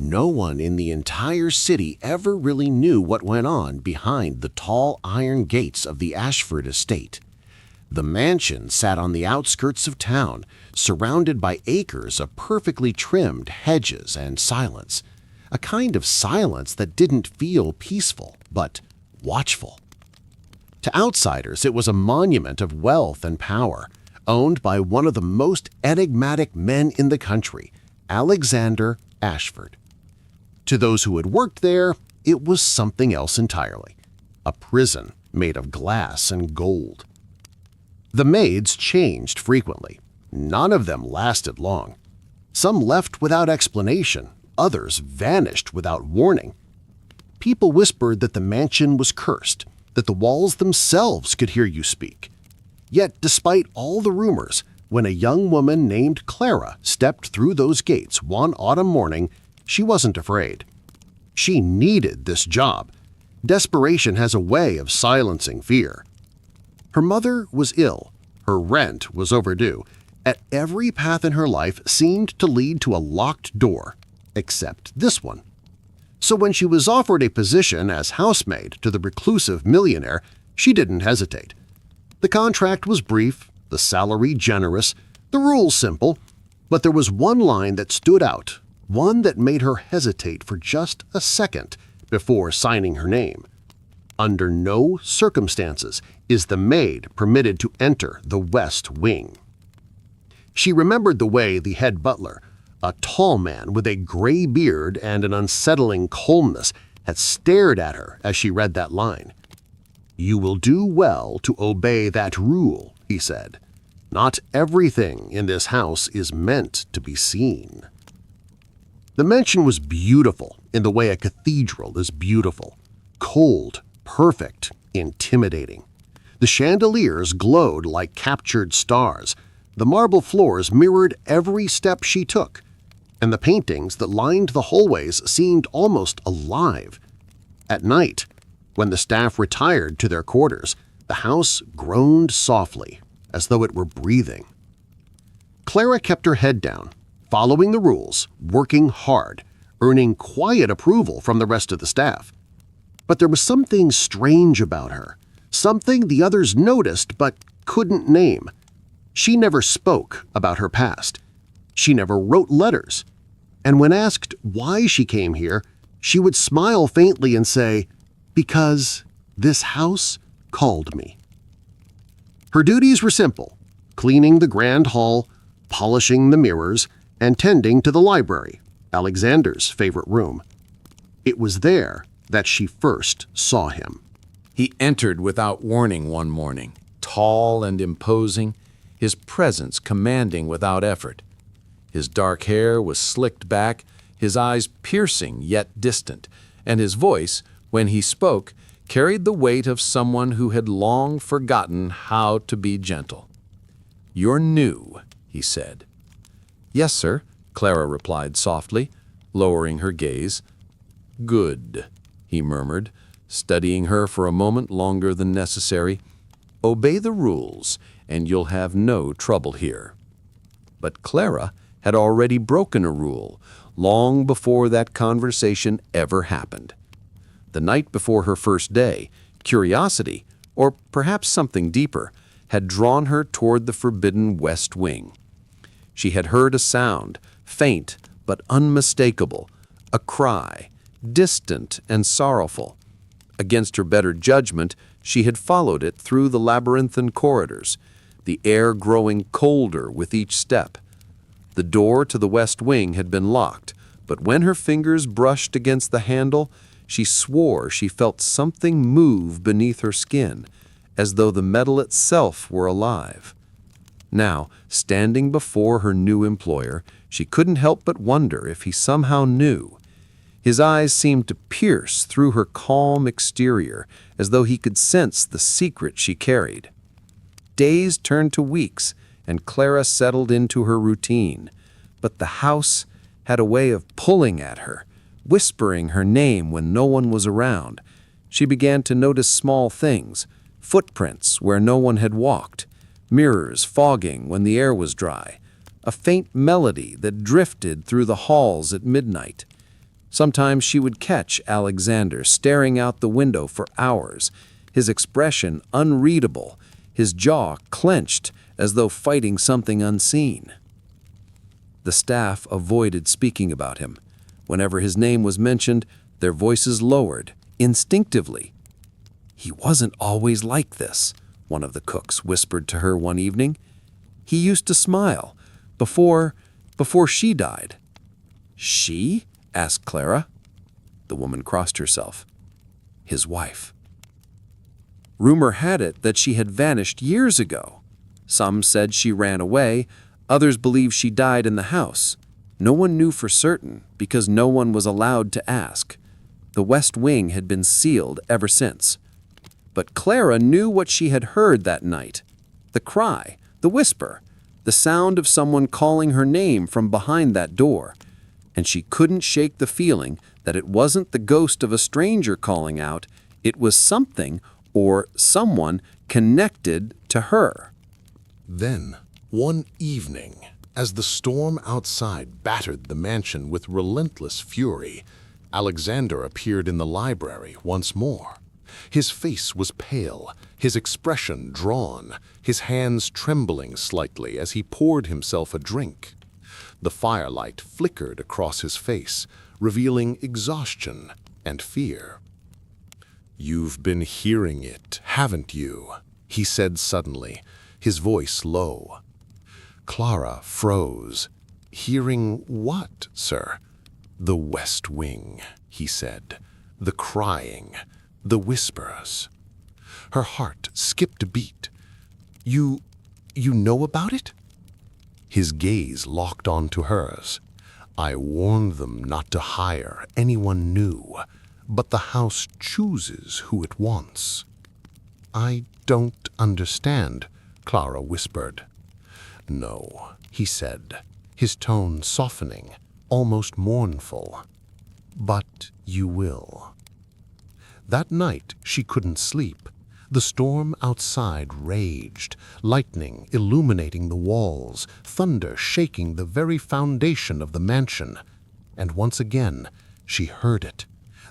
No one in the entire city ever really knew what went on behind the tall iron gates of the Ashford estate. The mansion sat on the outskirts of town, surrounded by acres of perfectly trimmed hedges and silence, a kind of silence that didn't feel peaceful, but watchful. To outsiders, it was a monument of wealth and power, owned by one of the most enigmatic men in the country, Alexander Ashford. To those who had worked there, it was something else entirely, a prison made of glass and gold. The maids changed frequently. None of them lasted long. Some left without explanation, others vanished without warning. People whispered that the mansion was cursed, that the walls themselves could hear you speak. Yet despite all the rumors, when a young woman named Clara stepped through those gates one autumn morning, she wasn't afraid. She needed this job. Desperation has a way of silencing fear. Her mother was ill. Her rent was overdue. At every path in her life seemed to lead to a locked door, except this one. So when she was offered a position as housemaid to the reclusive millionaire, she didn't hesitate. The contract was brief, the salary generous, the rules simple, but there was one line that stood out, one that made her hesitate for just a second before signing her name. Under no circumstances is the maid permitted to enter the West Wing. She remembered the way the head butler, a tall man with a gray beard and an unsettling calmness, had stared at her as she read that line. "You will do well to obey that rule," he said. "Not everything in this house is meant to be seen." The mansion was beautiful in the way a cathedral is beautiful. Cold, perfect, intimidating. The chandeliers glowed like captured stars. The marble floors mirrored every step she took, and the paintings that lined the hallways seemed almost alive. At night, when the staff retired to their quarters, the house groaned softly, as though it were breathing. Clara kept her head down, following the rules, working hard, earning quiet approval from the rest of the staff. But there was something strange about her, something the others noticed but couldn't name. She never spoke about her past. She never wrote letters. And when asked why she came here, she would smile faintly and say, "Because this house called me." Her duties were simple: cleaning the grand hall, polishing the mirrors, and tending to the library, Alexander's favorite room. It was there that she first saw him. He entered without warning one morning, tall and imposing, his presence commanding without effort. His dark hair was slicked back, his eyes piercing yet distant, and his voice, when he spoke, carried the weight of someone who had long forgotten how to be gentle. "You're new," he said. "Yes, sir," Clara replied softly, lowering her gaze. "Good," he murmured, studying her for a moment longer than necessary. "Obey the rules, and you'll have no trouble here." But Clara had already broken a rule long before that conversation ever happened. The night before her first day, curiosity, or perhaps something deeper, had drawn her toward the forbidden West Wing. She had heard a sound, faint but unmistakable, a cry, distant and sorrowful. Against her better judgment, she had followed it through the labyrinthine corridors, the air growing colder with each step. The door to the West Wing had been locked, but when her fingers brushed against the handle, she swore she felt something move beneath her skin, as though the metal itself were alive. Now, standing before her new employer, she couldn't help but wonder if he somehow knew. His eyes seemed to pierce through her calm exterior, as though he could sense the secret she carried. Days turned to weeks, and Clara settled into her routine, but the house had a way of pulling at her, whispering her name when no one was around. She began to notice small things, footprints where no one had walked, mirrors fogging when the air was dry, a faint melody that drifted through the halls at midnight. Sometimes she would catch Alexander staring out the window for hours, his expression unreadable, his jaw clenched as though fighting something unseen. The staff avoided speaking about him. Whenever his name was mentioned, their voices lowered, instinctively. "He wasn't always like this," one of the cooks whispered to her one evening. "He used to smile, before she died." "She?" asked Clara. The woman crossed herself. His wife. Rumor had it that she had vanished years ago. Some said she ran away, others believed she died in the house. No one knew for certain because no one was allowed to ask. The West Wing had been sealed ever since. But Clara knew what she had heard that night. The cry, the whisper, the sound of someone calling her name from behind that door. And she couldn't shake the feeling that it wasn't the ghost of a stranger calling out, it was something or someone connected to her. Then, one evening, as the storm outside battered the mansion with relentless fury, Alexander appeared in the library once more. His face was pale, his expression drawn, his hands trembling slightly as he poured himself a drink. The firelight flickered across his face, revealing exhaustion and fear. "You've been hearing it, haven't you?" he said suddenly, his voice low. Clara froze. "Hearing what, sir?" "The West Wing," he said. "The crying, the whispers." Her heart skipped a beat. You know about it?" His gaze locked onto hers. "I warned them not to hire anyone new, but the house chooses who it wants." "I don't understand," Clara whispered. "No," he said, his tone softening, almost mournful. "But you will." That night she couldn't sleep. The storm outside raged, lightning illuminating the walls, thunder shaking the very foundation of the mansion. And once again she heard it,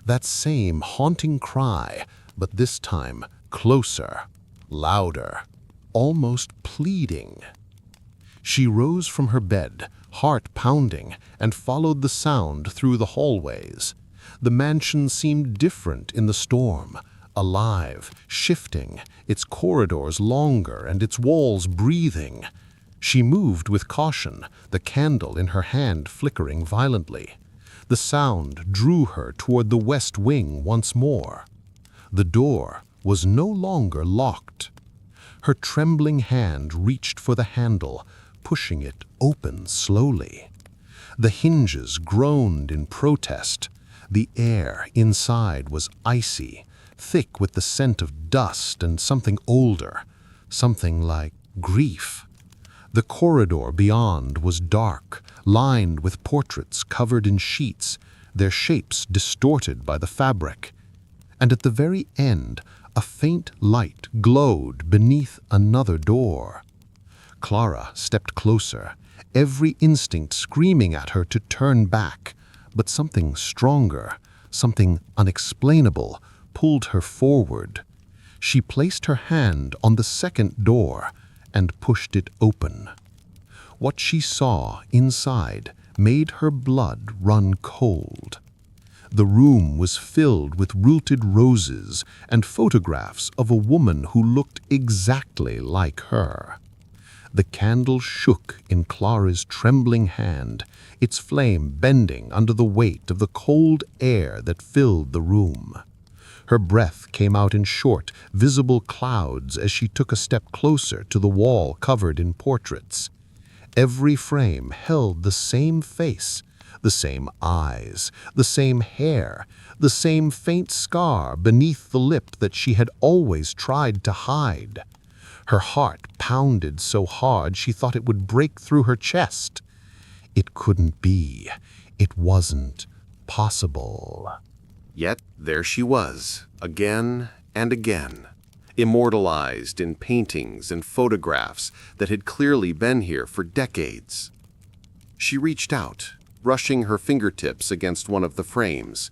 that same haunting cry, but this time closer, louder, almost pleading. She rose from her bed, heart pounding, and followed the sound through the hallways. The mansion seemed different in the storm, alive, shifting, its corridors longer and its walls breathing. She moved with caution, the candle in her hand flickering violently. The sound drew her toward the West Wing once more. The door was no longer locked. Her trembling hand reached for the handle, pushing it open slowly. The hinges groaned in protest. The air inside was icy, thick with the scent of dust and something older, something like grief. The corridor beyond was dark, lined with portraits covered in sheets, their shapes distorted by the fabric. And at the very end, a faint light glowed beneath another door. Clara stepped closer, every instinct screaming at her to turn back, but something stronger, something unexplainable, pulled her forward. She placed her hand on the second door and pushed it open. What she saw inside made her blood run cold. The room was filled with wilted roses and photographs of a woman who looked exactly like her. The candle shook in Clara's trembling hand, its flame bending under the weight of the cold air that filled the room. Her breath came out in short, visible clouds as she took a step closer to the wall covered in portraits. Every frame held the same face, the same eyes, the same hair, the same faint scar beneath the lip that she had always tried to hide. Her heart pounded so hard she thought it would break through her chest. It couldn't be. It wasn't possible. Yet there she was, again and again, immortalized in paintings and photographs that had clearly been here for decades. She reached out, brushing her fingertips against one of the frames.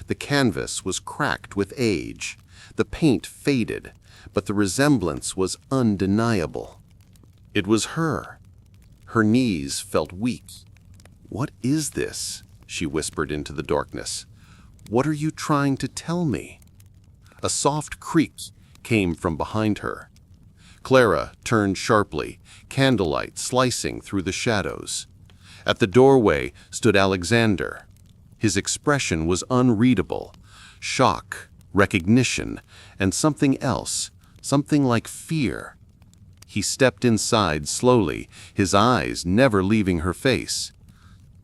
The canvas was cracked with age. The paint faded, but the resemblance was undeniable. It was her. Her knees felt weak. "What is this?" she whispered into the darkness. "What are you trying to tell me?" A soft creak came from behind her. Clara turned sharply, candlelight slicing through the shadows. At the doorway stood Alexander. His expression was unreadable. Shock, recognition, and something else, something like fear. He stepped inside slowly, his eyes never leaving her face.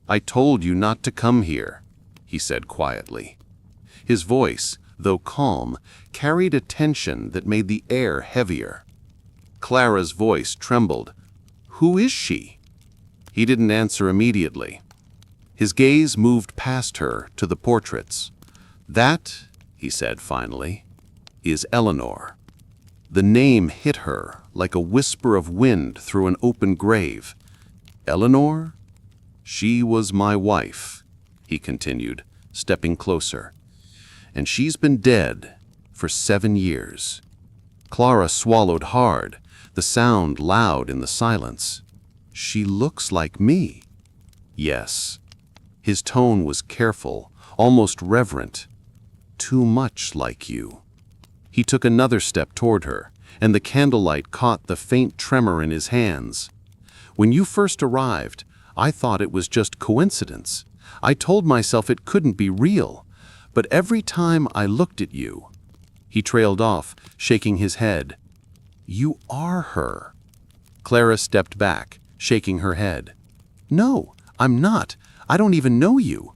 "I told you not to come here," he said quietly. His voice, though calm, carried a tension that made the air heavier. Clara's voice trembled. "Who is she?" He didn't answer immediately. His gaze moved past her to the portraits. "That," he said finally, "is Eleanor." The name hit her like a whisper of wind through an open grave. "Eleanor? She was my wife," he continued, stepping closer. "And she's been dead for 7 years." Clara swallowed hard, the sound loud in the silence. "She looks like me." "Yes." His tone was careful, almost reverent. "Too much like you." He took another step toward her, and the candlelight caught the faint tremor in his hands. "When you first arrived, I thought it was just coincidence. I told myself it couldn't be real. But every time I looked at you—" He trailed off, shaking his head. "You are her." Clara stepped back, shaking her head. "No, I'm not. I don't even know you.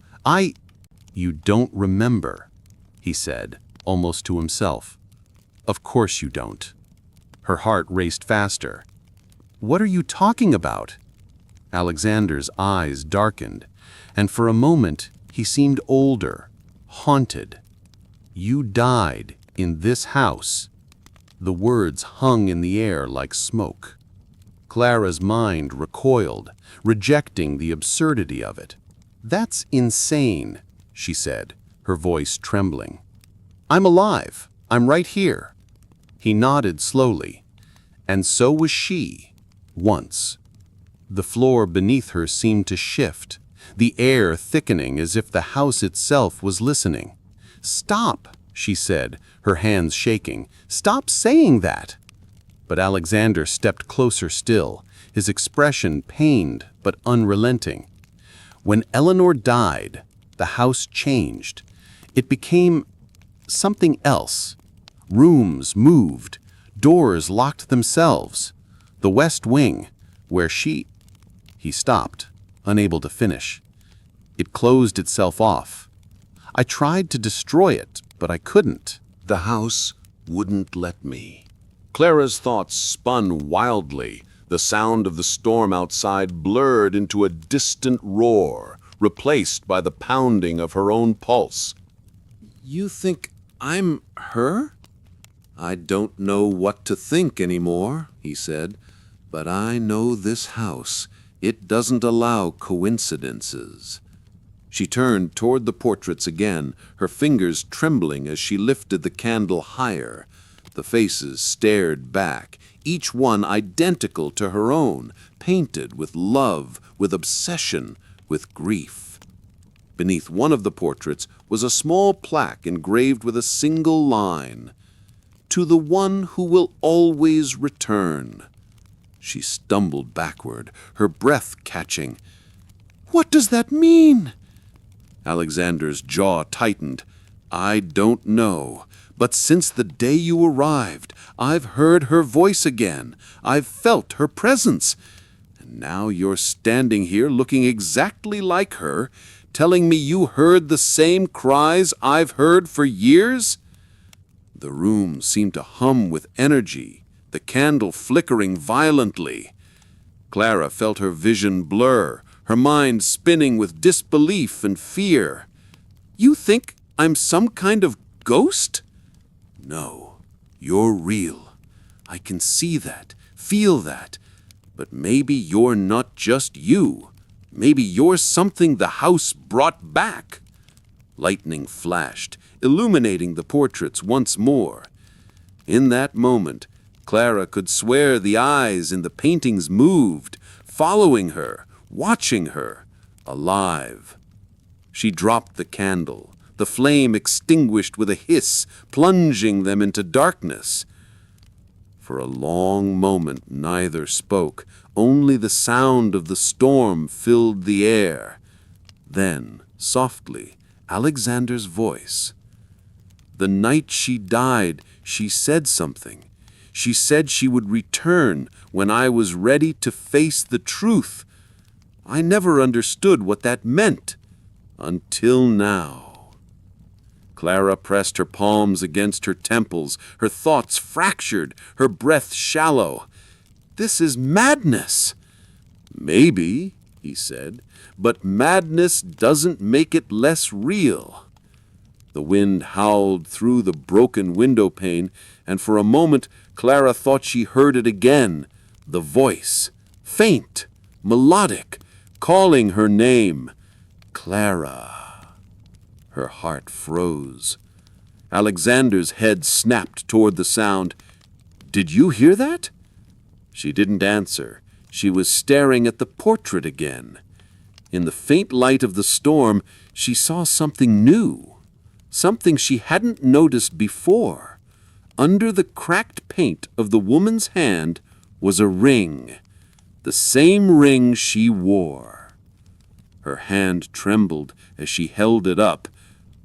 You don't remember," he said, almost to himself. "Of course you don't." Her heart raced faster. "What are you talking about?" Alexander's eyes darkened, and for a moment he seemed older, haunted. "You died in this house." The words hung in the air like smoke. Clara's mind recoiled, rejecting the absurdity of it. "That's insane," she said, her voice trembling. "I'm alive. I'm right here." He nodded slowly. "And so was she, once." The floor beneath her seemed to shift, the air thickening as if the house itself was listening. "Stop," she said, her hands shaking. "Stop saying that." But Alexander stepped closer still, his expression pained but unrelenting. "When Eleanor died, the house changed. It became something else. Rooms moved, doors locked themselves. The West Wing, where she—" He stopped, unable to finish. "It closed itself off. I tried to destroy it, but I couldn't." The house wouldn't let me. Clara's thoughts spun wildly. The sound of the storm outside blurred into a distant roar, replaced by the pounding of her own pulse. "You think I'm her?" "I don't know what to think anymore," he said. "But I know this house. It doesn't allow coincidences." She turned toward the portraits again, her fingers trembling as she lifted the candle higher. The faces stared back, each one identical to her own, painted with love, with obsession, with grief. Beneath one of the portraits was a small plaque engraved with a single line: "To the one who will always return." She stumbled backward, her breath catching. "What does that mean?" Alexander's jaw tightened. "I don't know. But since the day you arrived, I've heard her voice again. I've felt her presence. And now you're standing here looking exactly like her, telling me you heard the same cries I've heard for years?" The room seemed to hum with energy, the candle flickering violently. Clara felt her vision blur, her mind spinning with disbelief and fear. "You think I'm some kind of ghost?" "No, you're real. I can see that, feel that. But maybe you're not just you. Maybe you're something the house brought back." Lightning flashed, illuminating the portraits once more. In that moment, Clara could swear the eyes in the paintings moved, following her, watching her, alive. She dropped the candle, the flame extinguished with a hiss, plunging them into darkness. For a long moment neither spoke, only the sound of the storm filled the air. Then, softly, Alexander's voice. "The night she died, she said something. She said she would return when I was ready to face the truth. I never understood what that meant, until now." Clara pressed her palms against her temples, her thoughts fractured, her breath shallow. "This is madness." "Maybe," he said, "but madness doesn't make it less real." The wind howled through the broken window pane, and for a moment Clara thought she heard it again, the voice, faint, melodic, calling her name. "Clara." Her heart froze. Alexander's head snapped toward the sound. "Did you hear that?" She didn't answer. She was staring at the portrait again. In the faint light of the storm, she saw something new, something she hadn't noticed before. Under the cracked paint of the woman's hand was a ring, the same ring she wore. Her hand trembled as she held it up.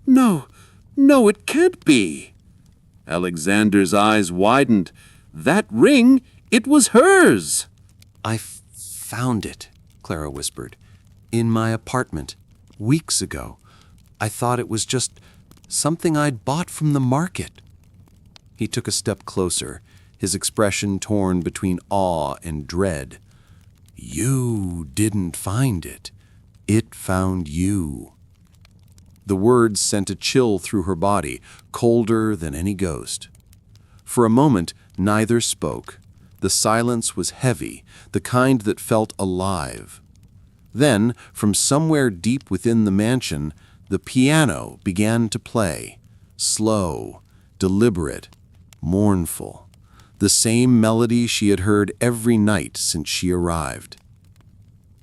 "No, no, it can't be." Alexander's eyes widened. "That ring, it was hers." "I found it," Clara whispered, "in my apartment, weeks ago. I thought it was just something I'd bought from the market." He took a step closer, his expression torn between awe and dread. "You didn't find it. It found you." The words sent a chill through her body, colder than any ghost. For a moment, neither spoke. The silence was heavy, the kind that felt alive. Then, from somewhere deep within the mansion, the piano began to play, slow, deliberate, mournful, the same melody she had heard every night since she arrived.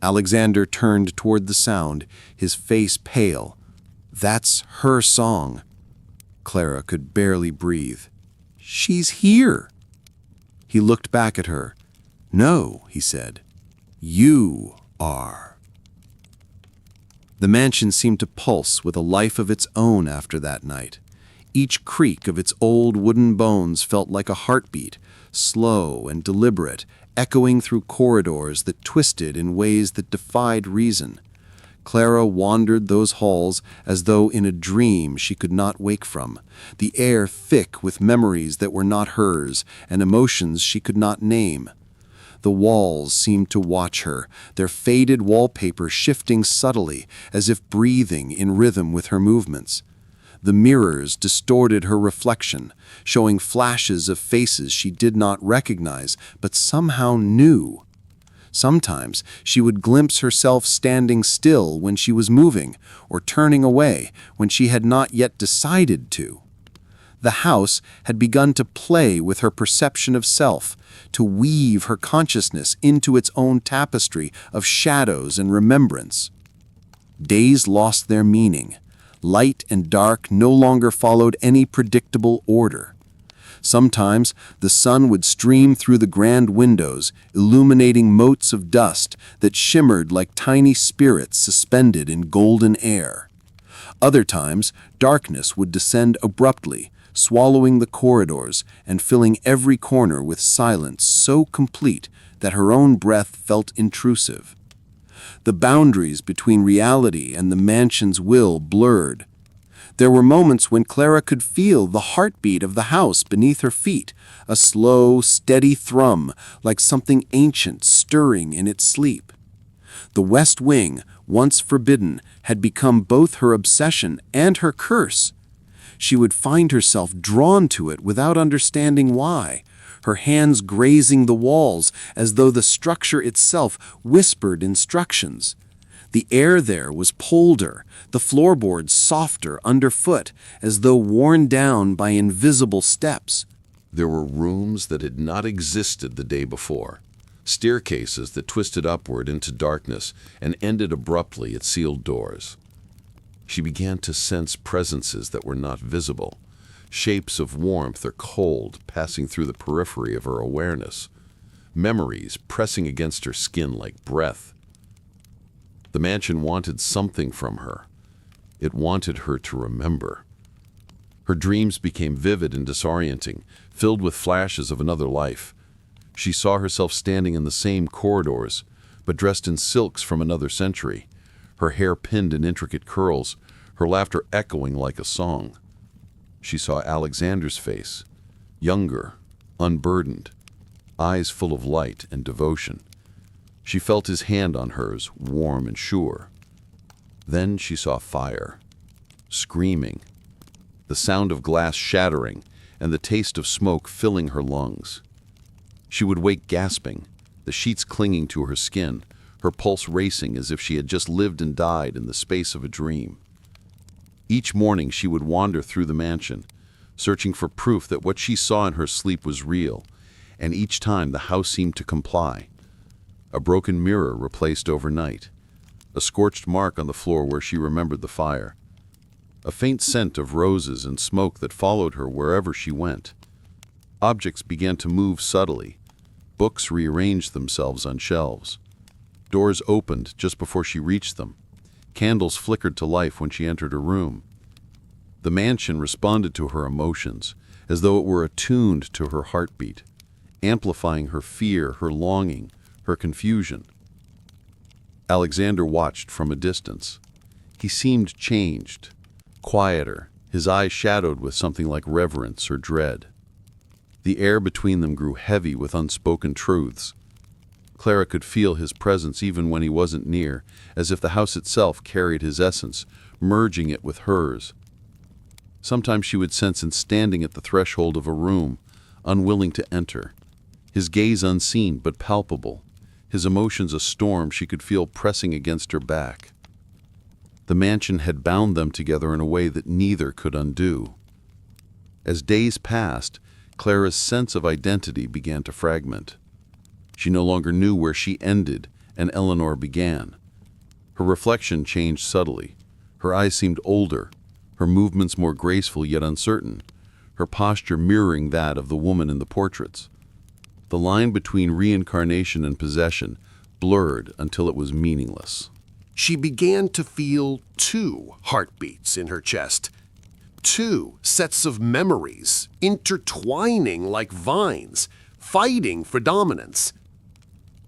Alexander turned toward the sound, his face pale. That's her song. Clara could barely breathe. "She's here." He looked back at her. "No," he said. "You are." The mansion seemed to pulse with a life of its own after that night. Each creak of its old wooden bones felt like a heartbeat, slow and deliberate, echoing through corridors that twisted in ways that defied reason. Clara wandered those halls as though in a dream she could not wake from, the air thick with memories that were not hers and emotions she could not name. The walls seemed to watch her, their faded wallpaper shifting subtly as if breathing in rhythm with her movements. The mirrors distorted her reflection, showing flashes of faces she did not recognize but somehow knew. Sometimes she would glimpse herself standing still when she was moving, or turning away when she had not yet decided to. The house had begun to play with her perception of self, to weave her consciousness into its own tapestry of shadows and remembrance. Days lost their meaning. Light and dark no longer followed any predictable order. Sometimes the sun would stream through the grand windows, illuminating motes of dust that shimmered like tiny spirits suspended in golden air. Other times, darkness would descend abruptly, swallowing the corridors and filling every corner with silence so complete that her own breath felt intrusive. The boundaries between reality and the mansion's will blurred. There were moments when Clara could feel the heartbeat of the house beneath her feet, a slow, steady thrum, like something ancient stirring in its sleep. The West Wing, once forbidden, had become both her obsession and her curse. She would find herself drawn to it without understanding why, her hands grazing the walls as though the structure itself whispered instructions. The air there was colder, the floorboards softer underfoot, as though worn down by invisible steps. There were rooms that had not existed the day before, staircases that twisted upward into darkness and ended abruptly at sealed doors. She began to sense presences that were not visible, shapes of warmth or cold passing through the periphery of her awareness, memories pressing against her skin like breath. The mansion wanted something from her. It wanted her to remember. Her dreams became vivid and disorienting, filled with flashes of another life. She saw herself standing in the same corridors, but dressed in silks from another century, her hair pinned in intricate curls, her laughter echoing like a song. She saw Alexander's face, younger, unburdened, eyes full of light and devotion. She felt his hand on hers, warm and sure. Then she saw fire, screaming, the sound of glass shattering, and the taste of smoke filling her lungs. She would wake gasping, the sheets clinging to her skin, her pulse racing as if she had just lived and died in the space of a dream. Each morning she would wander through the mansion, searching for proof that what she saw in her sleep was real, and each time the house seemed to comply. A broken mirror replaced overnight, a scorched mark on the floor where she remembered the fire, a faint scent of roses and smoke that followed her wherever she went. Objects began to move subtly. Books rearranged themselves on shelves. Doors opened just before she reached them. Candles flickered to life when she entered her room. The mansion responded to her emotions, as though it were attuned to her heartbeat, amplifying her fear, her longing, her confusion. Alexander watched from a distance. He seemed changed, quieter, his eyes shadowed with something like reverence or dread. The air between them grew heavy with unspoken truths. Clara could feel his presence even when he wasn't near, as if the house itself carried his essence, merging it with hers. Sometimes she would sense him standing at the threshold of a room, unwilling to enter, his gaze unseen but palpable, his emotions a storm she could feel pressing against her back. The mansion had bound them together in a way that neither could undo. As days passed, Clara's sense of identity began to fragment. She no longer knew where she ended and Eleanor began. Her reflection changed subtly. Her eyes seemed older, her movements more graceful yet uncertain, her posture mirroring that of the woman in the portraits. The line between reincarnation and possession blurred until it was meaningless. She began to feel two heartbeats in her chest, two sets of memories intertwining like vines, fighting for dominance.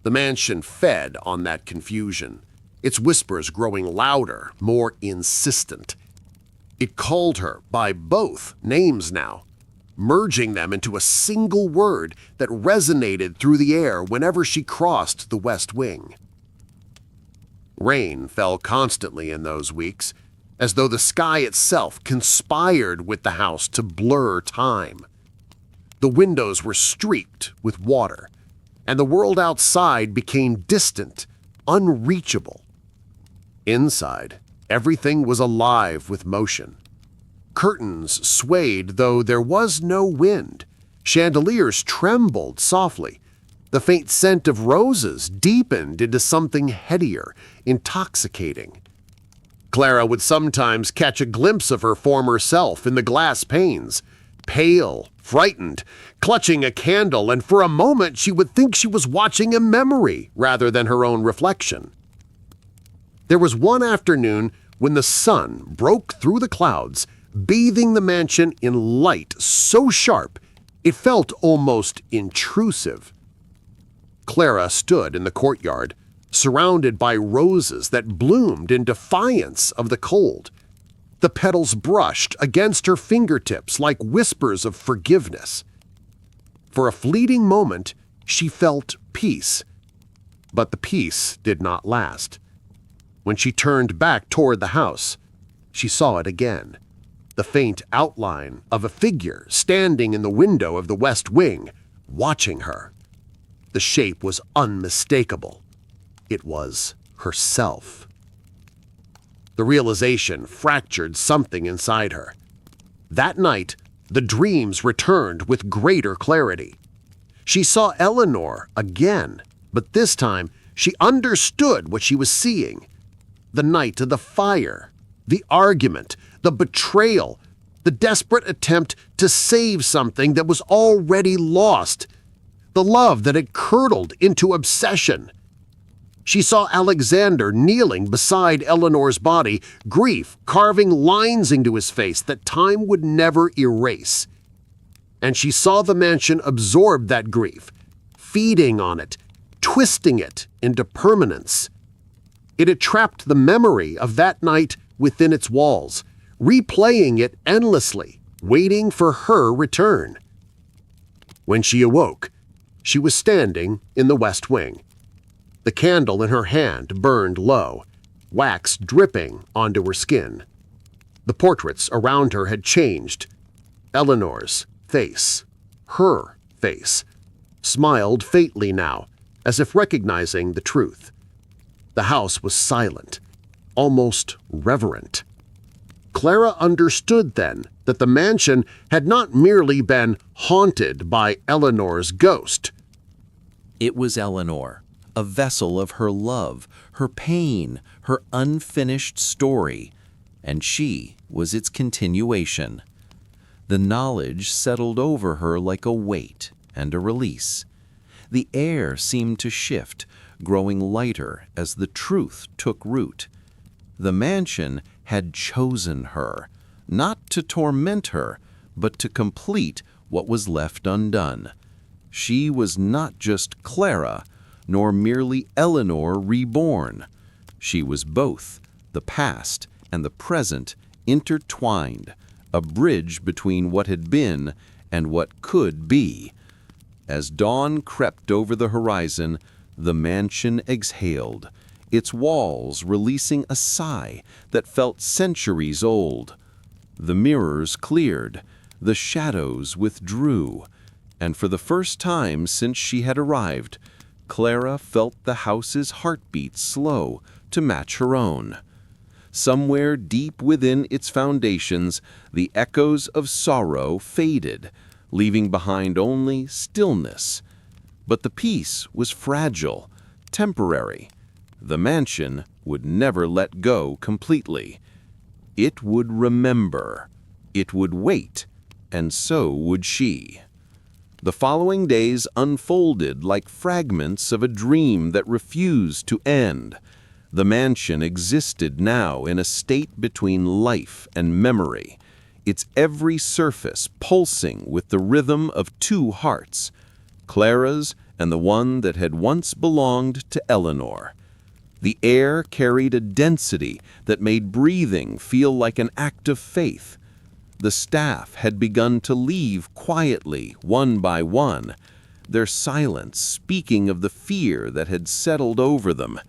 The mansion fed on that confusion, its whispers growing louder, more insistent. It called her by both names now, merging them into a single word that resonated through the air whenever she crossed the West Wing. Rain fell constantly in those weeks, as though the sky itself conspired with the house to blur time. The windows were streaked with water, and the world outside became distant, unreachable. Inside, everything was alive with motion. Curtains swayed though there was no wind. Chandeliers trembled softly. The faint scent of roses deepened into something headier, intoxicating. Clara would sometimes catch a glimpse of her former self in the glass panes, pale, frightened, clutching a candle, and for a moment she would think she was watching a memory rather than her own reflection. There was one afternoon when the sun broke through the clouds, bathing the mansion in light so sharp it felt almost intrusive. Clara stood in the courtyard, surrounded by roses that bloomed in defiance of the cold. The petals brushed against her fingertips like whispers of forgiveness. For a fleeting moment, she felt peace, but the peace did not last. When she turned back toward the house, she saw it again, the faint outline of a figure standing in the window of the West Wing, watching her. The shape was unmistakable. It was herself. The realization fractured something inside her. That night, the dreams returned with greater clarity. She saw Eleanor again, but this time she understood what she was seeing. The night of the fire, the argument, the betrayal, the desperate attempt to save something that was already lost, the love that had curdled into obsession. She saw Alexander kneeling beside Eleanor's body, grief carving lines into his face that time would never erase. And she saw the mansion absorb that grief, feeding on it, twisting it into permanence. It had trapped the memory of that night within its walls, replaying it endlessly, waiting for her return. When she awoke, she was standing in the West Wing. The candle in her hand burned low, wax dripping onto her skin. The portraits around her had changed. Eleanor's face, her face, smiled faintly now, as if recognizing the truth. The house was silent, almost reverent. Clara understood then that the mansion had not merely been haunted by Eleanor's ghost. It was Eleanor, a vessel of her love, her pain, her unfinished story, and she was its continuation. The knowledge settled over her like a weight and a release. The air seemed to shift, growing lighter as the truth took root. The mansion had chosen her, not to torment her, but to complete what was left undone. She was not just Clara, nor merely Eleanor reborn. She was both, the past and the present intertwined, a bridge between what had been and what could be. As dawn crept over the horizon, the mansion exhaled, its walls releasing a sigh that felt centuries old. The mirrors cleared, the shadows withdrew, and for the first time since she had arrived, Clara felt the house's heartbeat slow to match her own. Somewhere deep within its foundations, the echoes of sorrow faded, leaving behind only stillness. But the peace was fragile, temporary. The mansion would never let go completely. It would remember, it would wait, and so would she. The following days unfolded like fragments of a dream that refused to end. The mansion existed now in a state between life and memory, its every surface pulsing with the rhythm of two hearts, Clara's and the one that had once belonged to Eleanor. The air carried a density that made breathing feel like an act of faith. The staff had begun to leave quietly, one by one, their silence speaking of the fear that had settled over them.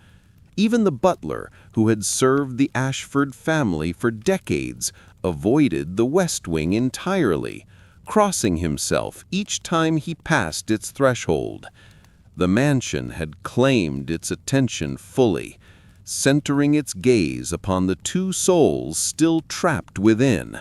Even the butler, who had served the Ashford family for decades, avoided the West Wing entirely, crossing himself each time he passed its threshold. The mansion had claimed its attention fully, centering its gaze upon the two souls still trapped within.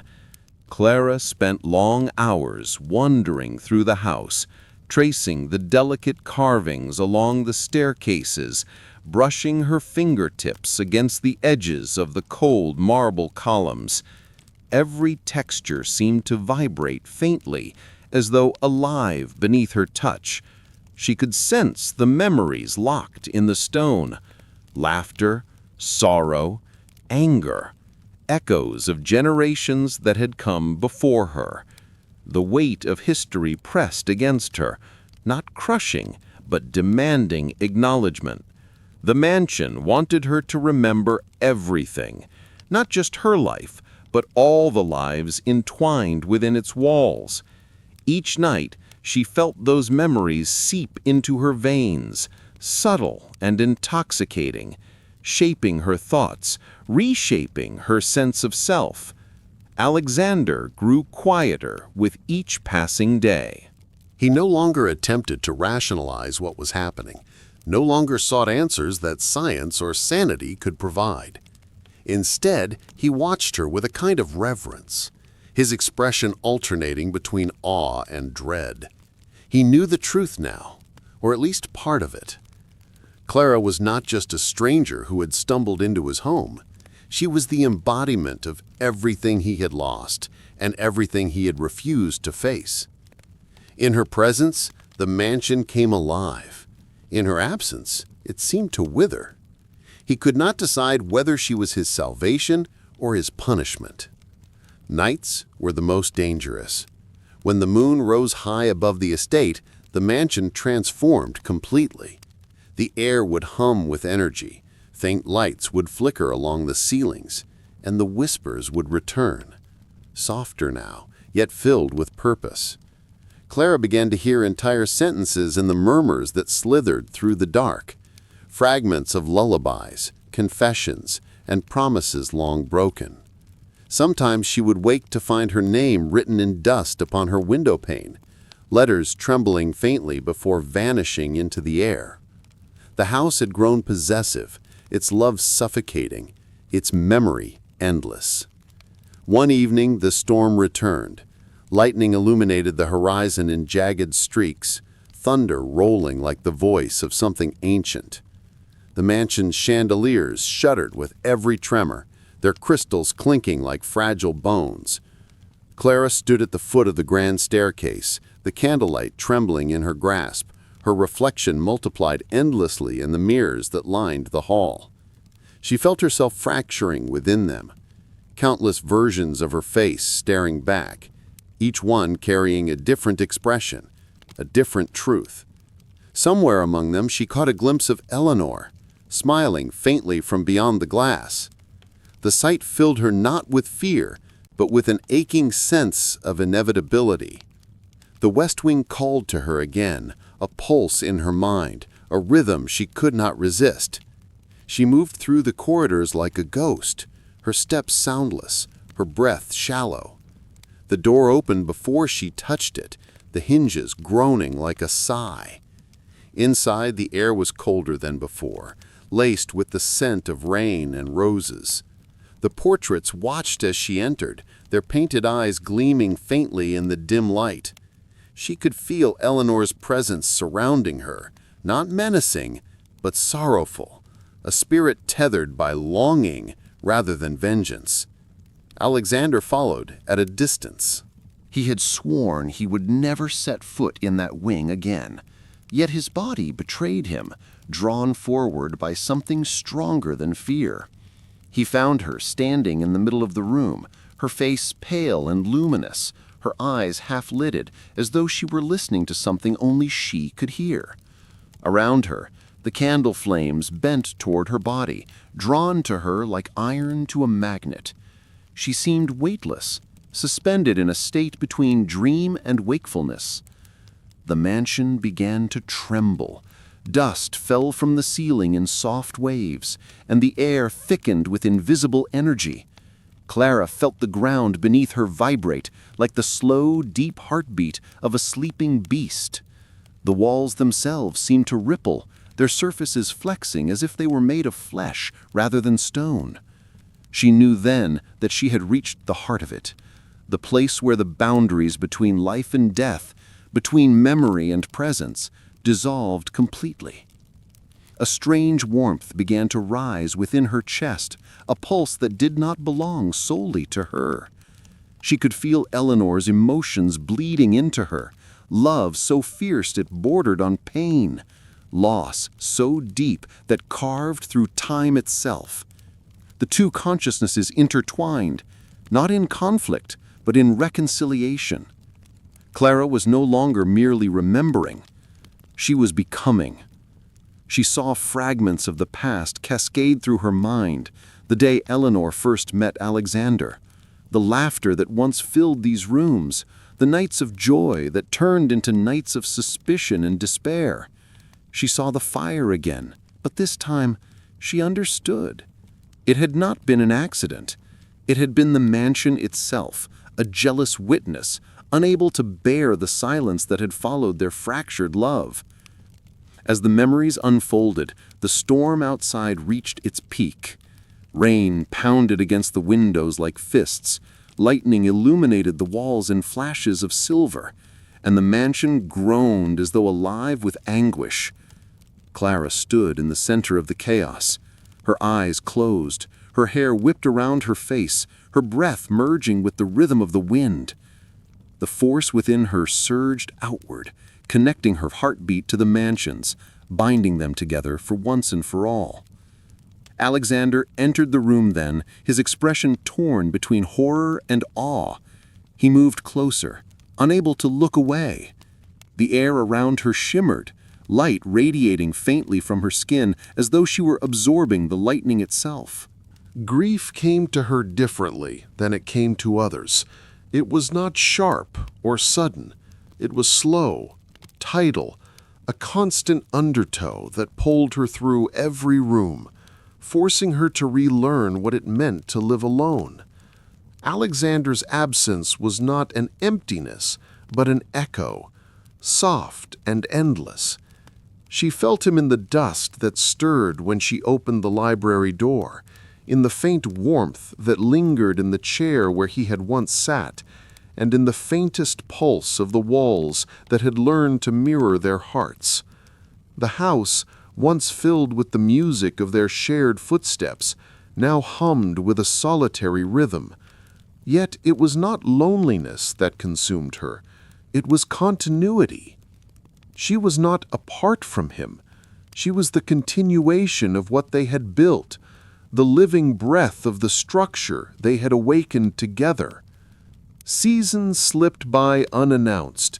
Clara spent long hours wandering through the house, tracing the delicate carvings along the staircases, brushing her fingertips against the edges of the cold marble columns. Every texture seemed to vibrate faintly, as though alive beneath her touch. She could sense the memories locked in the stone: laughter, sorrow, anger, echoes of generations that had come before her. The weight of history pressed against her, not crushing, but demanding acknowledgement. The mansion wanted her to remember everything, not just her life, but all the lives entwined within its walls. Each night, she felt those memories seep into her veins, subtle and intoxicating, shaping her thoughts, reshaping her sense of self. Alexander grew quieter with each passing day. He no longer attempted to rationalize what was happening, no longer sought answers that science or sanity could provide. Instead, he watched her with a kind of reverence, his expression alternating between awe and dread. He knew the truth now, or at least part of it. Clara was not just a stranger who had stumbled into his home. She was the embodiment of everything he had lost and everything he had refused to face. In her presence, the mansion came alive. In her absence, it seemed to wither. He could not decide whether she was his salvation or his punishment. Nights were the most dangerous. When the moon rose high above the estate, the mansion transformed completely. The air would hum with energy, faint lights would flicker along the ceilings, and the whispers would return, softer now, yet filled with purpose. Clara began to hear entire sentences in the murmurs that slithered through the dark, fragments of lullabies, confessions, and promises long broken. Sometimes she would wake to find her name written in dust upon her window pane, letters trembling faintly before vanishing into the air. The house had grown possessive, its love suffocating, its memory endless. One evening the storm returned. Lightning illuminated the horizon in jagged streaks, thunder rolling like the voice of something ancient. The mansion's chandeliers shuddered with every tremor, their crystals clinking like fragile bones. Clara stood at the foot of the grand staircase, the candlelight trembling in her grasp, her reflection multiplied endlessly in the mirrors that lined the hall. She felt herself fracturing within them, countless versions of her face staring back, each one carrying a different expression, a different truth. Somewhere among them she caught a glimpse of Eleanor, smiling faintly from beyond the glass. The sight filled her not with fear, but with an aching sense of inevitability. The West Wing called to her again, a pulse in her mind, a rhythm she could not resist. She moved through the corridors like a ghost, her steps soundless, her breath shallow. The door opened before she touched it, the hinges groaning like a sigh. Inside, the air was colder than before, laced with the scent of rain and roses. The portraits watched as she entered, their painted eyes gleaming faintly in the dim light. She could feel Eleanor's presence surrounding her, not menacing, but sorrowful, a spirit tethered by longing rather than vengeance. Alexander followed at a distance. He had sworn he would never set foot in that wing again, yet his body betrayed him, drawn forward by something stronger than fear. He found her standing in the middle of the room, her face pale and luminous, her eyes half-lidded, as though she were listening to something only she could hear. Around her, the candle flames bent toward her body, drawn to her like iron to a magnet. She seemed weightless, suspended in a state between dream and wakefulness. The mansion began to tremble. Dust fell from the ceiling in soft waves, and the air thickened with invisible energy. Clara felt the ground beneath her vibrate like the slow, deep heartbeat of a sleeping beast. The walls themselves seemed to ripple, their surfaces flexing as if they were made of flesh rather than stone. She knew then that she had reached the heart of it, the place where the boundaries between life and death, between memory and presence, dissolved completely. A strange warmth began to rise within her chest, a pulse that did not belong solely to her. She could feel Eleanor's emotions bleeding into her, love so fierce it bordered on pain, loss so deep that carved through time itself. The two consciousnesses intertwined, not in conflict, but in reconciliation. Clara was no longer merely remembering. She was becoming. She saw fragments of the past cascade through her mind, the day Eleanor first met Alexander, the laughter that once filled these rooms, the nights of joy that turned into nights of suspicion and despair. She saw the fire again, but this time she understood. It had not been an accident. It had been the mansion itself, a jealous witness, unable to bear the silence that had followed their fractured love. As the memories unfolded, the storm outside reached its peak. Rain pounded against the windows like fists. Lightning illuminated the walls in flashes of silver, and the mansion groaned as though alive with anguish. Clara stood in the center of the chaos, her eyes closed, her hair whipped around her face, her breath merging with the rhythm of the wind. The force within her surged outward, connecting her heartbeat to the mansion's, binding them together for once and for all. Alexander entered the room then, his expression torn between horror and awe. He moved closer, unable to look away. The air around her shimmered, light radiating faintly from her skin as though she were absorbing the lightning itself. Grief came to her differently than it came to others. It was not sharp or sudden. It was slow, tidal, a constant undertow that pulled her through every room, forcing her to relearn what it meant to live alone. Alexander's absence was not an emptiness, but an echo, soft and endless. She felt him in the dust that stirred when she opened the library door, in the faint warmth that lingered in the chair where he had once sat, and in the faintest pulse of the walls that had learned to mirror their hearts. The house, once filled with the music of their shared footsteps, now hummed with a solitary rhythm. Yet it was not loneliness that consumed her. It was continuity. She was not apart from him. She was the continuation of what they had built, the living breath of the structure they had awakened together. Seasons slipped by unannounced.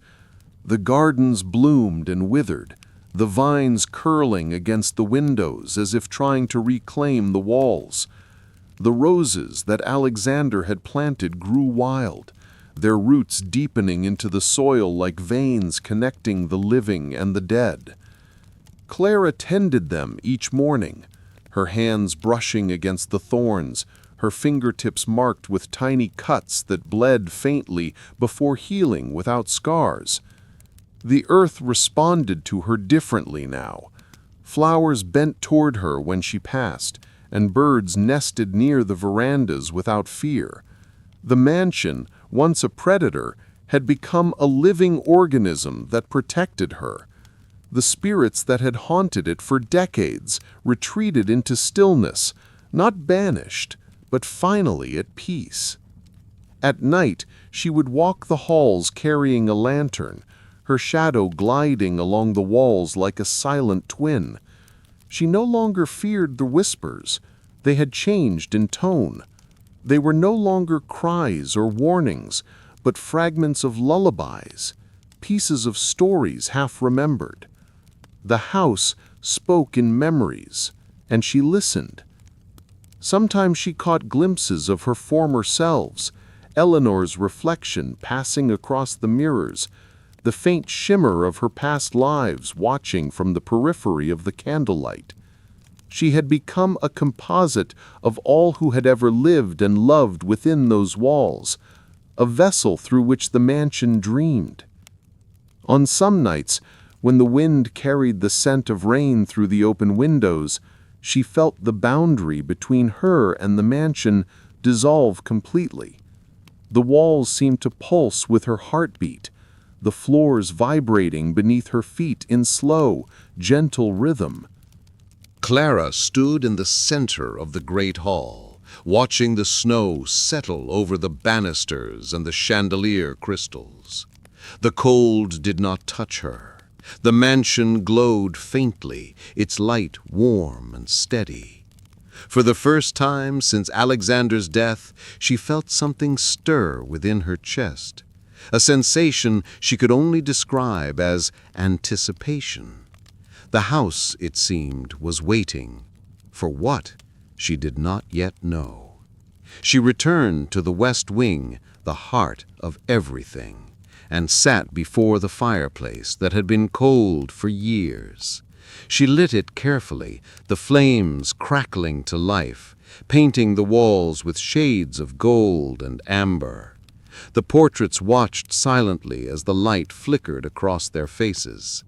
The gardens bloomed and withered, the vines curling against the windows as if trying to reclaim the walls. The roses that Alexander had planted grew wild, their roots deepening into the soil like veins connecting the living and the dead. Clara tended them each morning, her hands brushing against the thorns, her fingertips marked with tiny cuts that bled faintly before healing without scars. The earth responded to her differently now. Flowers bent toward her when she passed, and birds nested near the verandas without fear. The mansion, once a predator, had become a living organism that protected her. The spirits that had haunted it for decades retreated into stillness, not banished, but finally at peace. At night, she would walk the halls carrying a lantern, her shadow gliding along the walls like a silent twin. She no longer feared the whispers. They had changed in tone. They were no longer cries or warnings, but fragments of lullabies, pieces of stories half remembered. The house spoke in memories, and she listened. Sometimes she caught glimpses of her former selves, Eleanor's reflection passing across the mirrors, the faint shimmer of her past lives watching from the periphery of the candlelight. She had become a composite of all who had ever lived and loved within those walls, a vessel through which the mansion dreamed. On some nights, when the wind carried the scent of rain through the open windows, she felt the boundary between her and the mansion dissolve completely. The walls seemed to pulse with her heartbeat, the floors vibrating beneath her feet in slow, gentle rhythm. Clara stood in the center of the great hall, watching the snow settle over the banisters and the chandelier crystals. The cold did not touch her. The mansion glowed faintly, its light warm and steady. For the first time since Alexander's death, she felt something stir within her chest, a sensation she could only describe as anticipation. The house, it seemed, was waiting. For what? She did not yet know. She returned to the west wing, the heart of everything, and sat before the fireplace that had been cold for years. She lit it carefully, the flames crackling to life, painting the walls with shades of gold and amber. The portraits watched silently as the light flickered across their faces.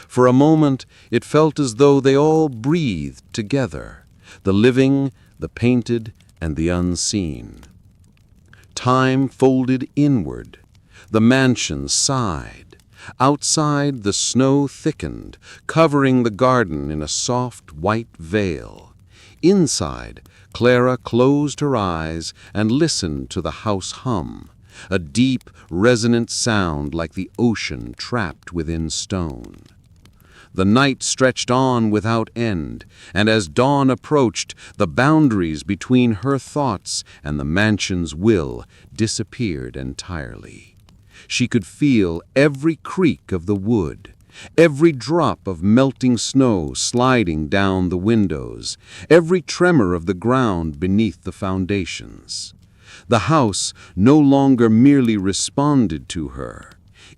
For a moment, it felt as though they all breathed together, the living, the painted and the unseen. Time folded inward. The mansion sighed. Outside, the snow thickened, covering the garden in a soft white veil. Inside, Clara closed her eyes and listened to the house hum, a deep, resonant sound like the ocean trapped within stone. The night stretched on without end, and as dawn approached, the boundaries between her thoughts and the mansion's will disappeared entirely. She could feel every creak of the wood, every drop of melting snow sliding down the windows, every tremor of the ground beneath the foundations. The house no longer merely responded to her.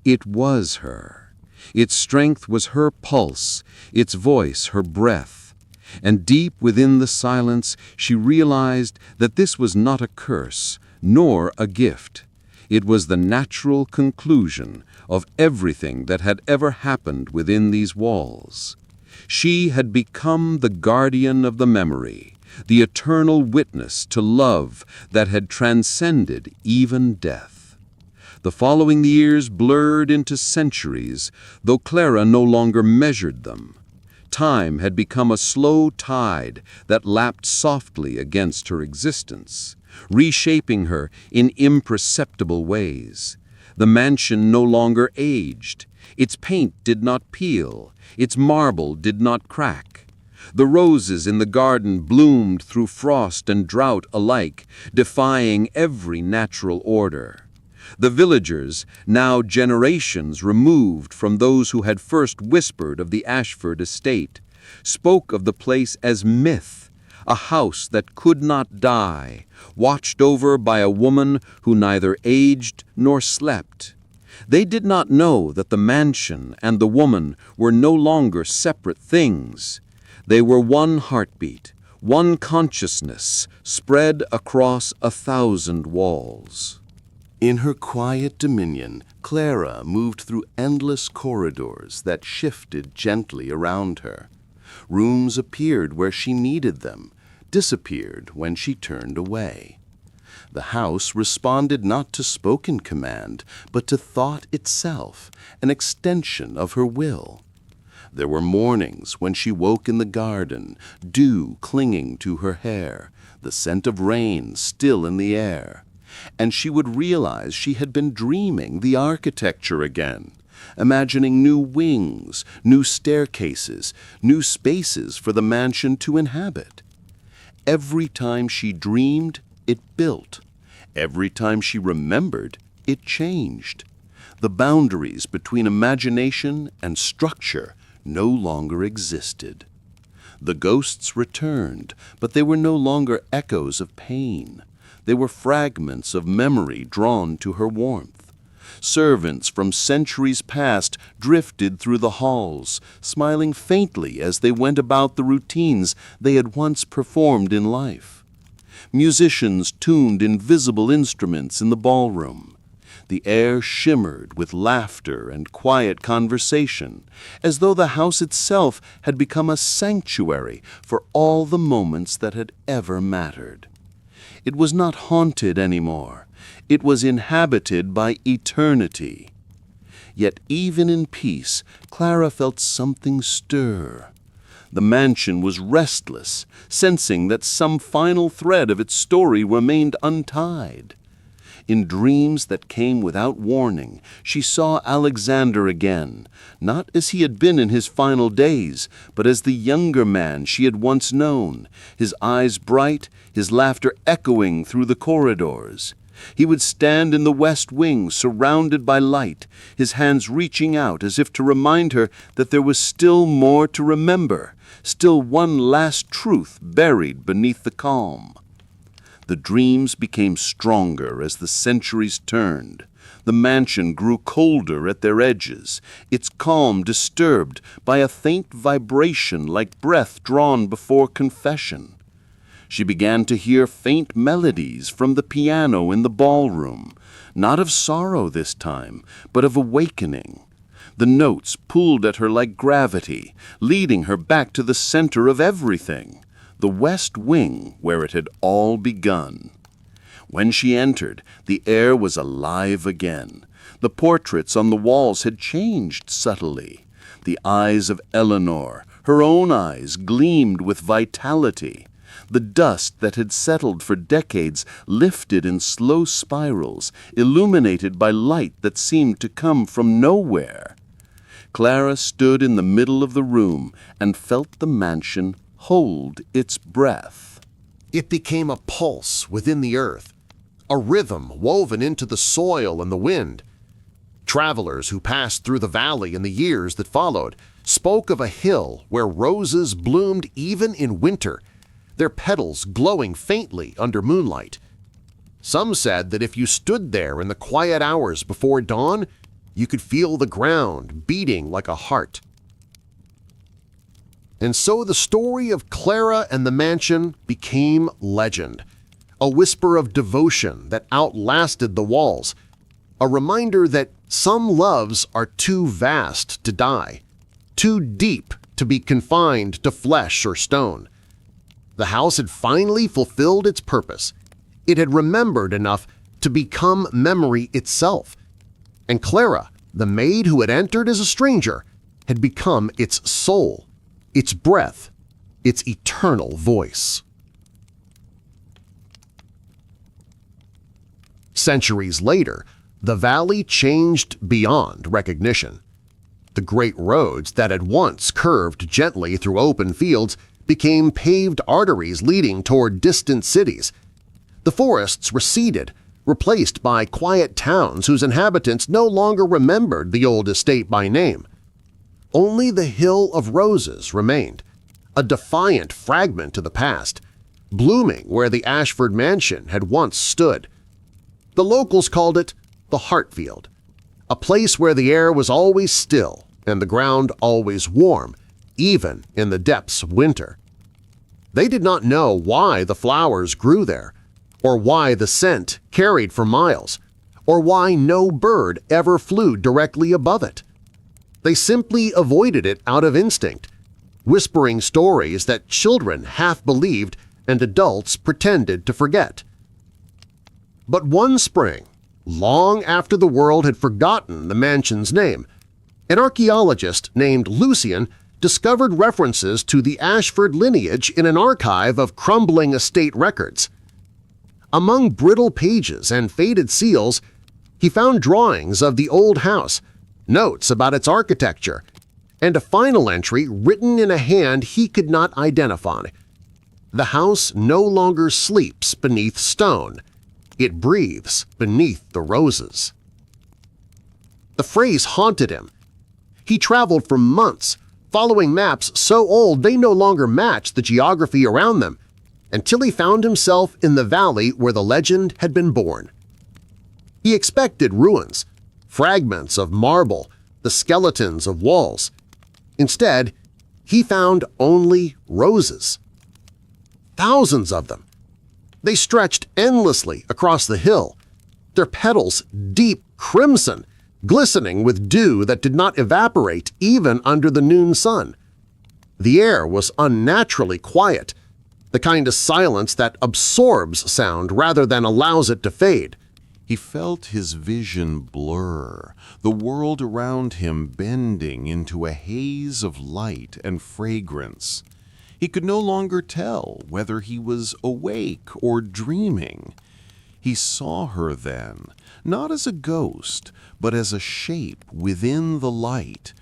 It was her. Its strength was her pulse, its voice her breath. And deep within the silence, she realized that this was not a curse, nor a gift. It was the natural conclusion of everything that had ever happened within these walls. She had become the guardian of the memory, the eternal witness to love that had transcended even death. The following years blurred into centuries, though Clara no longer measured them. Time had become a slow tide that lapped softly against her existence, reshaping her in imperceptible ways. The mansion no longer aged. Its paint did not peel. Its marble did not crack. The roses in the garden bloomed through frost and drought alike, defying every natural order. The villagers, now generations removed from those who had first whispered of the Ashford estate, spoke of the place as myth, a house that could not die, watched over by a woman who neither aged nor slept. They did not know that the mansion and the woman were no longer separate things. They were one heartbeat, one consciousness, spread across 1,000 walls. In her quiet dominion, Clara moved through endless corridors that shifted gently around her. Rooms appeared where she needed them, disappeared when she turned away. The house responded not to spoken command, but to thought itself, an extension of her will. There were mornings when she woke in the garden, dew clinging to her hair, the scent of rain still in the air. And she would realize she had been dreaming the architecture again, imagining new wings, new staircases, new spaces for the mansion to inhabit. Every time she dreamed, it built. Every time she remembered, it changed. The boundaries between imagination and structure no longer existed. The ghosts returned, but they were no longer echoes of pain. They were fragments of memory drawn to her warmth. Servants from centuries past drifted through the halls, smiling faintly as they went about the routines they had once performed in life. Musicians tuned invisible instruments in the ballroom. The air shimmered with laughter and quiet conversation, as though the house itself had become a sanctuary for all the moments that had ever mattered. It was not haunted anymore. It was inhabited by eternity. Yet even in peace, Clara felt something stir. The mansion was restless, sensing that some final thread of its story remained untied. In dreams that came without warning, she saw Alexander again, not as he had been in his final days, but as the younger man she had once known, his eyes bright, his laughter echoing through the corridors. He would stand in the west wing, surrounded by light, his hands reaching out as if to remind her that there was still more to remember, still one last truth buried beneath the calm. The dreams became stronger as the centuries turned. The mansion grew colder at their edges, its calm disturbed by a faint vibration like breath drawn before confession. She began to hear faint melodies from the piano in the ballroom, not of sorrow this time, but of awakening. The notes pulled at her like gravity, leading her back to the center of everything, the west wing where it had all begun. When she entered, the air was alive again. The portraits on the walls had changed subtly. The eyes of Eleanor, her own eyes, gleamed with vitality. The dust that had settled for decades lifted in slow spirals, illuminated by light that seemed to come from nowhere. Clara stood in the middle of the room and felt the mansion hold its breath. It became a pulse within the earth, a rhythm woven into the soil and the wind. Travelers who passed through the valley in the years that followed spoke of a hill where roses bloomed even in winter, their petals glowing faintly under moonlight. Some said that if you stood there in the quiet hours before dawn, you could feel the ground beating like a heart. And so the story of Clara and the mansion became legend, a whisper of devotion that outlasted the walls, a reminder that some loves are too vast to die, too deep to be confined to flesh or stone. The house had finally fulfilled its purpose. It had remembered enough to become memory itself. And Clara, the maid who had entered as a stranger, had become its soul, its breath, its eternal voice. Centuries later, the valley changed beyond recognition. The great roads that had once curved gently through open fields became paved arteries leading toward distant cities. The forests receded, replaced by quiet towns whose inhabitants no longer remembered the old estate by name. Only the Hill of Roses remained, a defiant fragment of the past, blooming where the Ashford mansion had once stood. The locals called it the Heartfield, a place where the air was always still and the ground always warm, even in the depths of winter. They did not know why the flowers grew there, or why the scent carried for miles, or why no bird ever flew directly above it. They simply avoided it out of instinct, whispering stories that children half believed and adults pretended to forget. But one spring, long after the world had forgotten the mansion's name, an archaeologist named Lucian discovered references to the Ashford lineage in an archive of crumbling estate records. Among brittle pages and faded seals, he found drawings of the old house, notes about its architecture, and a final entry written in a hand he could not identify. The house no longer sleeps beneath stone. It breathes beneath the roses. The phrase haunted him. He traveled for months, following maps so old they no longer matched the geography around them, until he found himself in the valley where the legend had been born. He expected ruins, fragments of marble, the skeletons of walls. Instead, he found only roses. Thousands of them. They stretched endlessly across the hill, their petals deep crimson, glistening with dew that did not evaporate even under the noon sun. The air was unnaturally quiet, the kind of silence that absorbs sound rather than allows it to fade. He felt his vision blur, the world around him bending into a haze of light and fragrance. He could no longer tell whether he was awake or dreaming. He saw her then, not as a ghost, but as a shape within the light,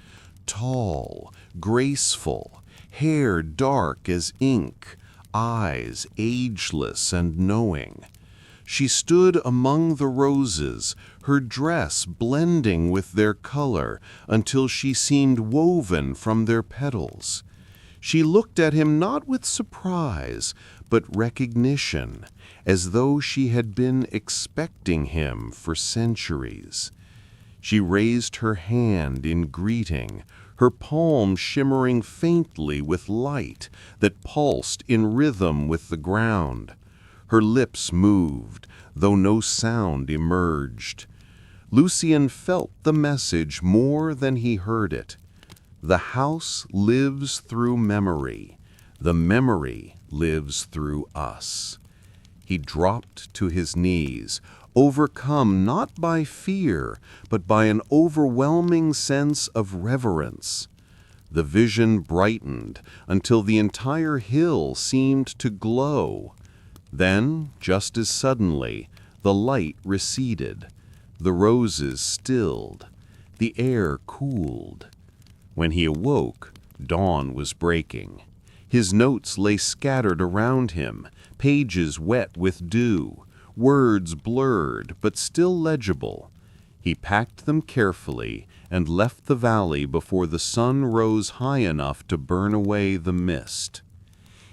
tall, graceful, hair dark as ink, eyes ageless and knowing. She stood among the roses, her dress blending with their color until she seemed woven from their petals. She looked at him not with surprise, but recognition, as though she had been expecting him for centuries. She raised her hand in greeting, her palm shimmering faintly with light that pulsed in rhythm with the ground. Her lips moved, though no sound emerged. Lucian felt the message more than he heard it. The house lives through memory. The memory lives through us. He dropped to his knees, overcome not by fear, but by an overwhelming sense of reverence. The vision brightened until the entire hill seemed to glow. Then, just as suddenly, the light receded. The roses stilled. The air cooled. When he awoke, dawn was breaking. His notes lay scattered around him, pages wet with dew, words blurred but still legible. He packed them carefully and left the valley before the sun rose high enough to burn away the mist.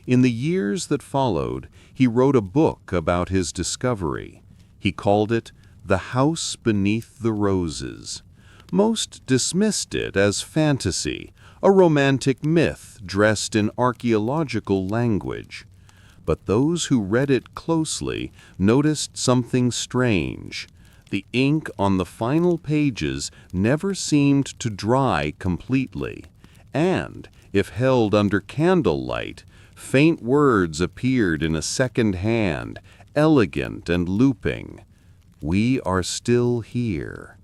In the years that followed, he wrote a book about his discovery. He called it The House Beneath the Roses. Most dismissed it as fantasy, a romantic myth dressed in archaeological language. But those who read it closely noticed something strange. The ink on the final pages never seemed to dry completely, and, if held under candlelight, faint words appeared in a second hand, elegant and looping. We are still here.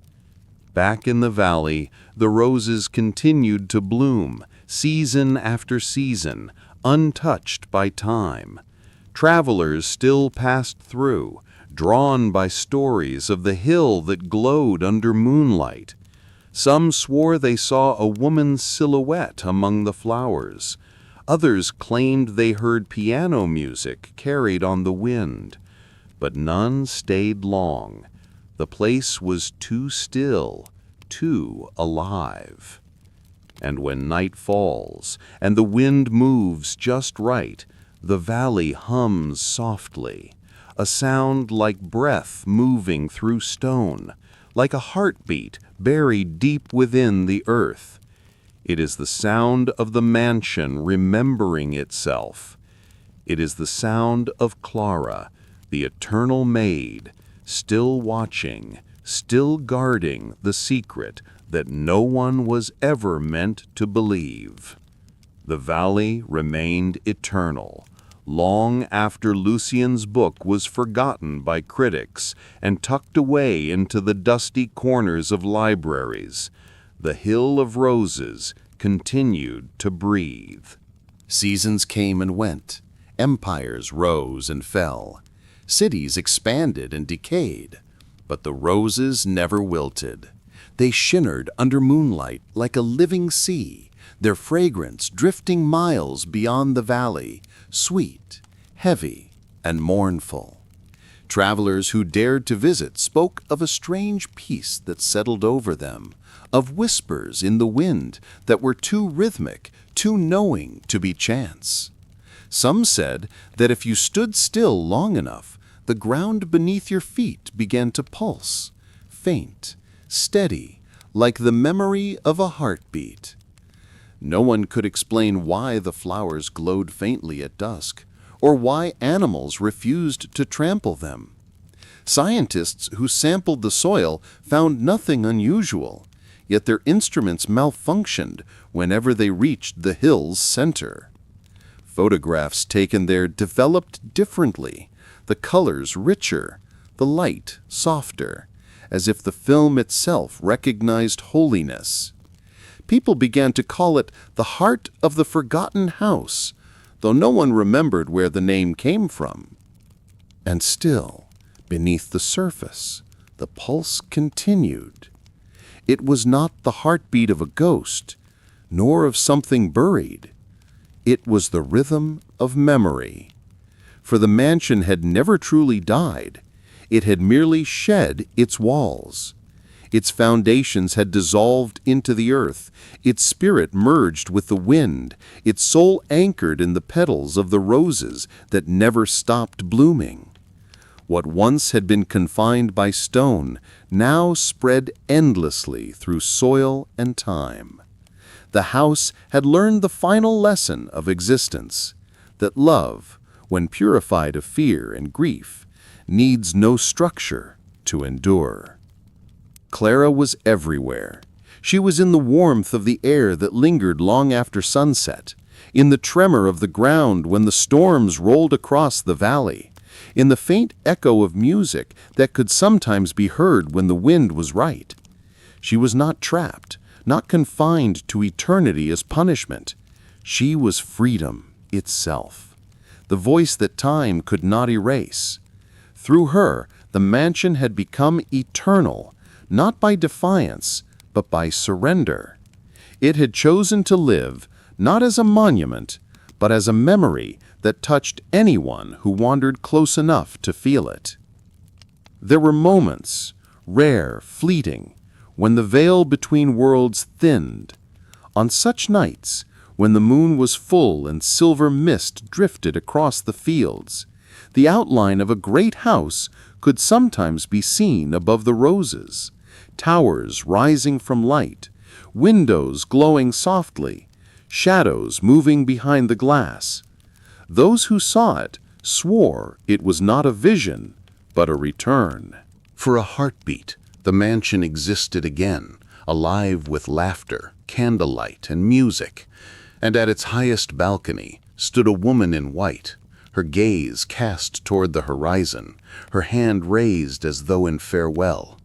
Back in the valley, the roses continued to bloom, season after season, untouched by time. Travelers still passed through, drawn by stories of the hill that glowed under moonlight. Some swore they saw a woman's silhouette among the flowers. Others claimed they heard piano music carried on the wind. But none stayed long. The place was too still, too alive. And when night falls, and the wind moves just right, the valley hums softly, a sound like breath moving through stone, like a heartbeat buried deep within the earth. It is the sound of the mansion remembering itself. It is the sound of Clara, the eternal maid, still watching, still guarding the secret that no one was ever meant to believe. The valley remained eternal, long after Lucien's book was forgotten by critics and tucked away into the dusty corners of libraries. The Hill of Roses continued to breathe. Seasons came and went. Empires rose and fell. Cities expanded and decayed. But the roses never wilted. They shimmered under moonlight like a living sea, their fragrance drifting miles beyond the valley, sweet, heavy, and mournful. Travelers who dared to visit spoke of a strange peace that settled over them, of whispers in the wind that were too rhythmic, too knowing to be chance. Some said that if you stood still long enough, the ground beneath your feet began to pulse, faint, steady, like the memory of a heartbeat. No one could explain why the flowers glowed faintly at dusk, or why animals refused to trample them. Scientists who sampled the soil found nothing unusual, yet their instruments malfunctioned whenever they reached the hill's center. Photographs taken there developed differently, the colors richer, the light softer, as if the film itself recognized holiness. People began to call it the heart of the forgotten house, though no one remembered where the name came from. And still, beneath the surface, the pulse continued. It was not the heartbeat of a ghost, nor of something buried. It was the rhythm of memory. For the mansion had never truly died. It had merely shed its walls. Its foundations had dissolved into the earth, its spirit merged with the wind, its soul anchored in the petals of the roses that never stopped blooming. What once had been confined by stone now spread endlessly through soil and time. The house had learned the final lesson of existence, that love, when purified of fear and grief, needs no structure to endure. Clara was everywhere. She was in the warmth of the air that lingered long after sunset, in the tremor of the ground when the storms rolled across the valley, in the faint echo of music that could sometimes be heard when the wind was right. She was not trapped, not confined to eternity as punishment. She was freedom itself, the voice that time could not erase. Through her, the mansion had become eternal, not by defiance, but by surrender. It had chosen to live, not as a monument, but as a memory that touched anyone who wandered close enough to feel it. There were moments, rare, fleeting, when the veil between worlds thinned. On such nights, when the moon was full and silver mist drifted across the fields, the outline of a great house could sometimes be seen above the roses, towers rising from light, windows glowing softly, shadows moving behind the glass. Those who saw it swore it was not a vision, but a return. For a heartbeat, the mansion existed again, alive with laughter, candlelight, and music. And at its highest balcony stood a woman in white, her gaze cast toward the horizon, her hand raised as though in farewell.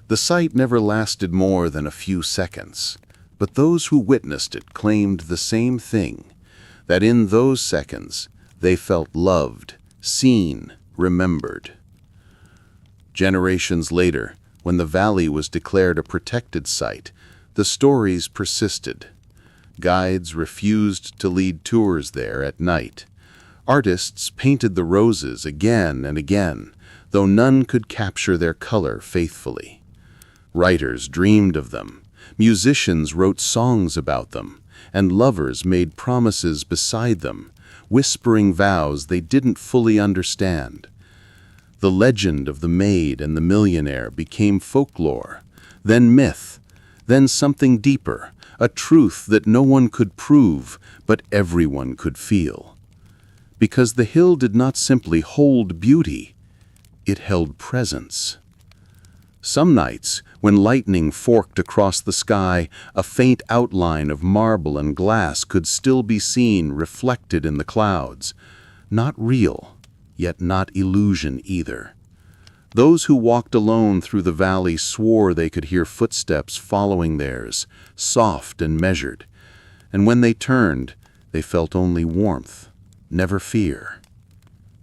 The sight never lasted more than a few seconds, but those who witnessed it claimed the same thing, that in those seconds they felt loved, seen, remembered. Generations later, when the valley was declared a protected site, the stories persisted. Guides refused to lead tours there at night. Artists painted the roses again and again, though none could capture their color faithfully. Writers dreamed of them, musicians wrote songs about them, and lovers made promises beside them, whispering vows they didn't fully understand. The legend of the maid and the millionaire became folklore, then myth, then something deeper, a truth that no one could prove, but everyone could feel. Because the hill did not simply hold beauty, it held presence. Some nights, when lightning forked across the sky, a faint outline of marble and glass could still be seen reflected in the clouds. Not real, yet not illusion either. Those who walked alone through the valley swore they could hear footsteps following theirs, soft and measured. And when they turned, they felt only warmth, never fear.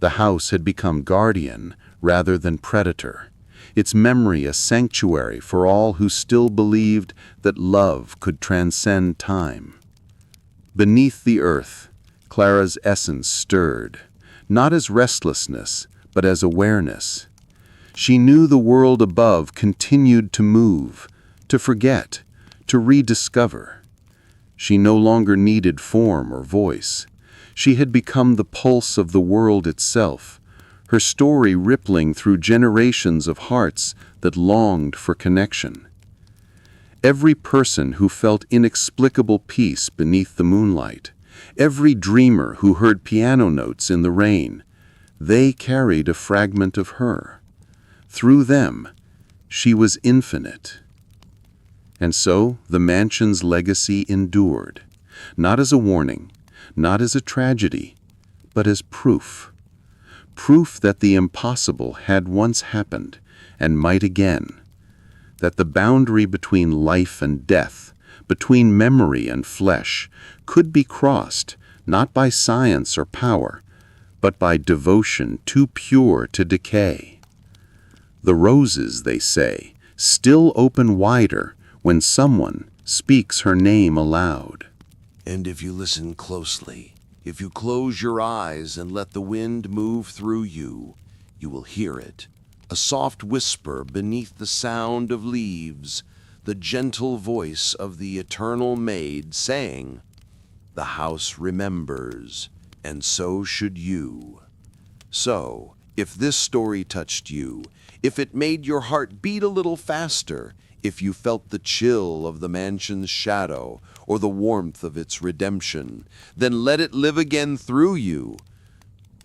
The house had become guardian rather than predator, its memory a sanctuary for all who still believed that love could transcend time. Beneath the earth, Clara's essence stirred, not as restlessness, but as awareness. She knew the world above continued to move, to forget, to rediscover. She no longer needed form or voice. She had become the pulse of the world itself, her story rippling through generations of hearts that longed for connection. Every person who felt inexplicable peace beneath the moonlight, every dreamer who heard piano notes in the rain, they carried a fragment of her. Through them, she was infinite. And so the mansion's legacy endured, not as a warning, not as a tragedy, but as proof. Proof that the impossible had once happened and might again. That the boundary between life and death, between memory and flesh, could be crossed not by science or power, but by devotion too pure to decay. The roses, they say, still open wider when someone speaks her name aloud. And if you listen closely, if you close your eyes and let the wind move through you, you will hear it. A soft whisper beneath the sound of leaves, the gentle voice of the eternal maid saying, "The house remembers, and so should you." So, if this story touched you, if it made your heart beat a little faster, if you felt the chill of the mansion's shadow or the warmth of its redemption, then let it live again through you.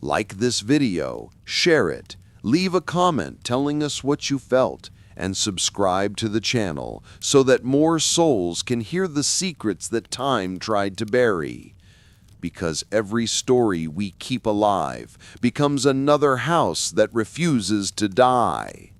Like this video, share it, leave a comment telling us what you felt, and subscribe to the channel so that more souls can hear the secrets that time tried to bury. because every story we keep alive becomes another house that refuses to die.